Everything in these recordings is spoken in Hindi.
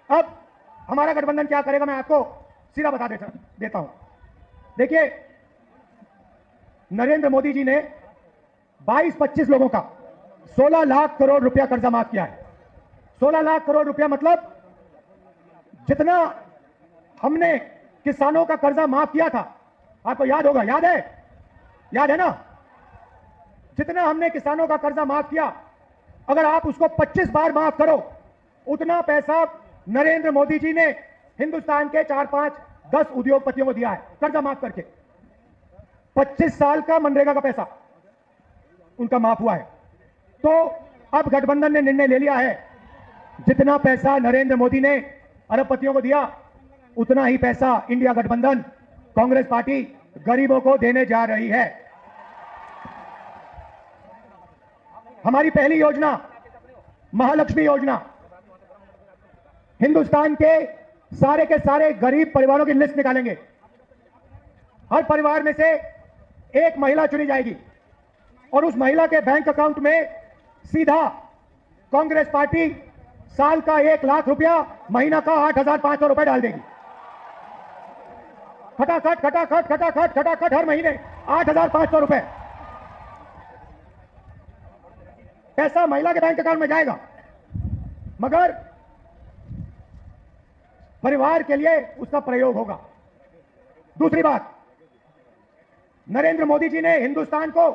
अब हमारा गठबंधन क्या करेगा मैं आपको सीधा बता देता हूं। देखिए, नरेंद्र मोदी जी ने 22-25 लोगों का 16 लाख करोड़ रुपया कर्जा माफ किया है। 16 लाख करोड़ रुपया मतलब जितना हमने किसानों का कर्जा माफ किया था, आपको याद होगा, याद है ना? जितना हमने किसानों का कर्जा माफ किया, अगर आप उसको 25 बार माफ करो, उतना पैसा नरेंद्र मोदी जी ने हिंदुस्तान के 4, 5, 10 उद्योगपतियों को दिया है कर्जा माफ करके। 25 साल का मनरेगा का पैसा उनका माफ हुआ है। तो अब गठबंधन ने निर्णय ले लिया है, जितना पैसा नरेंद्र मोदी ने अरबपतियों को दिया, उतना ही पैसा इंडिया गठबंधन कांग्रेस पार्टी गरीबों को देने जा रही है। हमारी पहली योजना महालक्ष्मी योजना, हिंदुस्तान के सारे गरीब परिवारों की लिस्ट निकालेंगे। हर परिवार में से एक महिला चुनी जाएगी और उस महिला के बैंक अकाउंट में सीधा कांग्रेस पार्टी साल का 1 लाख रुपया, महीना का 8,500 रुपए डाल देगी। खटाखट खटाखट खटाखट खटाखट हर महीने 8,500 रुपए पैसा महिला के बैंक अकाउंट में जाएगा। मगर परिवार के लिए उसका प्रयोग होगा। दूसरी बात, नरेंद्र मोदी जी ने हिंदुस्तान को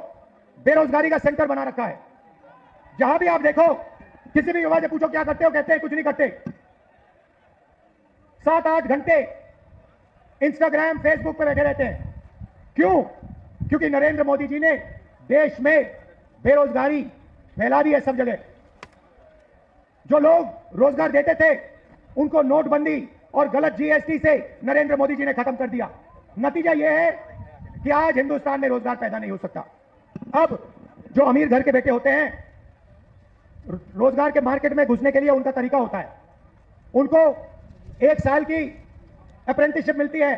बेरोजगारी का सेंटर बना रखा है। जहां भी आप देखो, किसी भी युवा से पूछो क्या करते हो, कहते हैं कुछ नहीं करते। 7-8 घंटे इंस्टाग्राम, फेसबुक पे बैठे रहते हैं। क्यों? क्योंकि नरेंद्र मोदी जी ने देश में बेरोजगारी फैला दी है सब जगह। जो लोग रोजगार देते थे, उनको नोटबंदी और गलत जीएसटी से नरेंद्र मोदी जी ने खत्म कर दिया। नतीजा यह है कि आज हिंदुस्तान में रोजगार पैदा नहीं हो सकता। अब जो अमीर घर के बेटे होते हैं, रोजगार के मार्केट में घुसने के लिए उनका तरीका होता है, उनको 1 साल की अप्रेंटिसशिप मिलती है,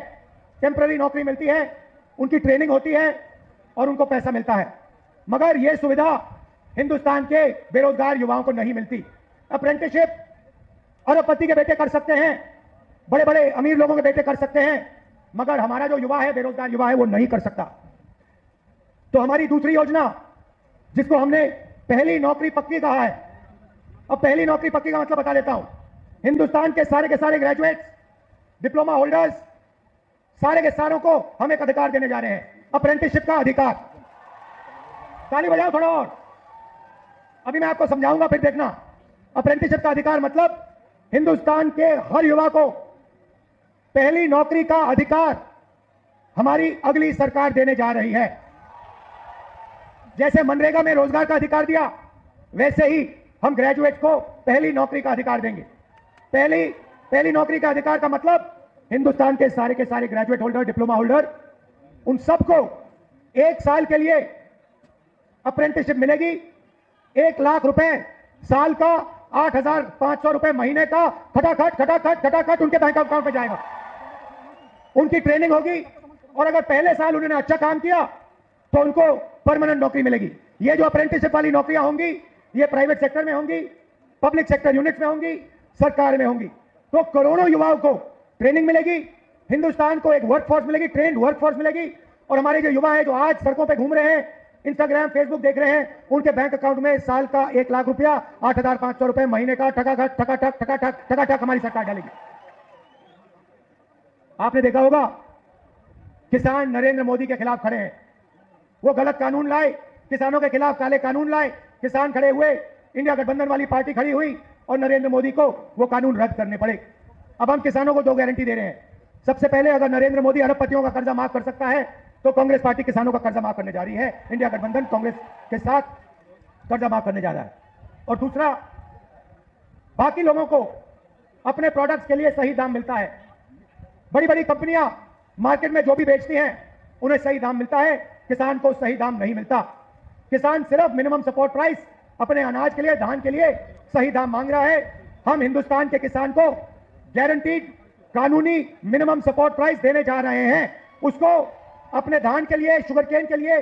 टेम्पररी नौकरी मिलती है, उनकी ट्रेनिंग होती है और उनको पैसा मिलता है। मगर यह सुविधा हिंदुस्तान के बेरोजगार युवाओं को नहीं मिलती। अप्रेंटिसशिप अरबपति के बेटे कर सकते हैं, बड़े बड़े अमीर लोगों के बेटे कर सकते हैं, मगर हमारा जो युवा है, बेरोजगार युवा है, वो नहीं कर सकता। तो हमारी दूसरी योजना, जिसको हमने पहली नौकरी पक्की कहा है, अब पहली नौकरी पक्की का मतलब बता देता हूं। हिंदुस्तान के सारे ग्रेजुएट्स, डिप्लोमा होल्डर्स, सारे के सारों को हम एक अधिकार देने जा रहे हैं, अप्रेंटिसशिप का अधिकार। ताली बजाओ थोड़ा और, अभी मैं आपको समझाऊंगा, फिर देखना। अप्रेंटिसशिप का अधिकार मतलब हिंदुस्तान के हर युवा को पहली नौकरी का अधिकार हमारी अगली सरकार देने जा रही है। जैसे मनरेगा में रोजगार का अधिकार दिया, वैसे ही हम ग्रेजुएट को पहली नौकरी का अधिकार देंगे। पहली नौकरी का अधिकार का मतलब हिंदुस्तान के सारे ग्रेजुएट होल्डर, डिप्लोमा होल्डर, उन सबको 1 साल के लिए अप्रेंटिसशिप मिलेगी। 1 लाख रुपए साल का, 8,500 रुपए महीने का, खटाखट खटाखट खटाखट उनके बैंक अकाउंट में जाएगा। उनकी ट्रेनिंग होगी और अगर पहले साल उन्होंने अच्छा काम किया तो उनको परमानेंट नौकरी मिलेगी। ये जो अप्रेंटिसशिप वाली नौकरियां होंगी, ये प्राइवेट सेक्टर में होंगी, पब्लिक सेक्टर यूनिट्स में होंगी, सरकार में होंगी। तो करोड़ों युवाओं को ट्रेनिंग मिलेगी, हिंदुस्तान को एक वर्कफोर्स मिलेगी, ट्रेंड वर्कफोर्स मिलेगी। और हमारे जो युवा है, जो आज सड़कों पर घूम रहे हैं, इंस्टाग्राम, फेसबुक देख रहे हैं, उनके बैंक अकाउंट में साल का 1 लाख रुपया, 8,500 रुपए महीने का, ठकाठक ठकाठक ठकाठक ठकाठक हमारी सरकार डालेगी। आपने देखा होगा, किसान नरेंद्र मोदी के खिलाफ खड़े हैं। वो गलत कानून लाए, किसानों के खिलाफ काले कानून लाए, किसान खड़े हुए, इंडिया गठबंधन वाली पार्टी खड़ी हुई और नरेंद्र मोदी को वो कानून रद्द करने पड़े। अब हम किसानों को 2 गारंटी दे रहे हैं। सबसे पहले, अगर नरेंद्र मोदी अरबपतियों का कर्जा माफ कर सकता है, तो कांग्रेस पार्टी किसानों का कर्जा माफ करने जा रही है। इंडिया गठबंधन कांग्रेस के साथ कर्जा माफ करने जा रहा है। और दूसरा, बाकी लोगों को अपने प्रोडक्ट्स के लिए सही दाम मिलता है। बड़ी बड़ी कंपनियां मार्केट में जो भी बेचती हैं, उन्हें सही दाम मिलता है, किसान को सही दाम नहीं मिलता। किसान सिर्फ मिनिमम सपोर्ट प्राइस अपने अनाज के लिए, धान के लिए सही दाम मांग रहा है। हम हिंदुस्तान के किसान को गारंटीड कानूनी मिनिमम सपोर्ट प्राइस देने जा रहे हैं। उसको अपने धान के लिए, शुगर केन के लिए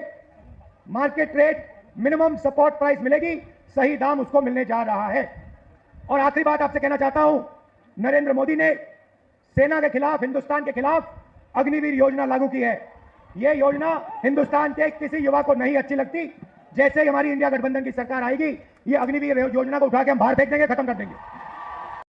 market rate minimum support price मिलेगी, सही दाम उसको मिलने जा रहा है। और आखिरी बात आपसे कहना चाहता हूं, नरेंद्र मोदी ने सेना के खिलाफ, हिंदुस्तान के खिलाफ अग्निवीर योजना लागू की है। यह योजना हिंदुस्तान के किसी युवा को नहीं अच्छी लगती। जैसे ही हमारी इंडिया गठबंधन की सरकार आएगी, ये अग्निवीर योजना को उठा के हम बाहर फेंक देंगे, खत्म कर देंगे।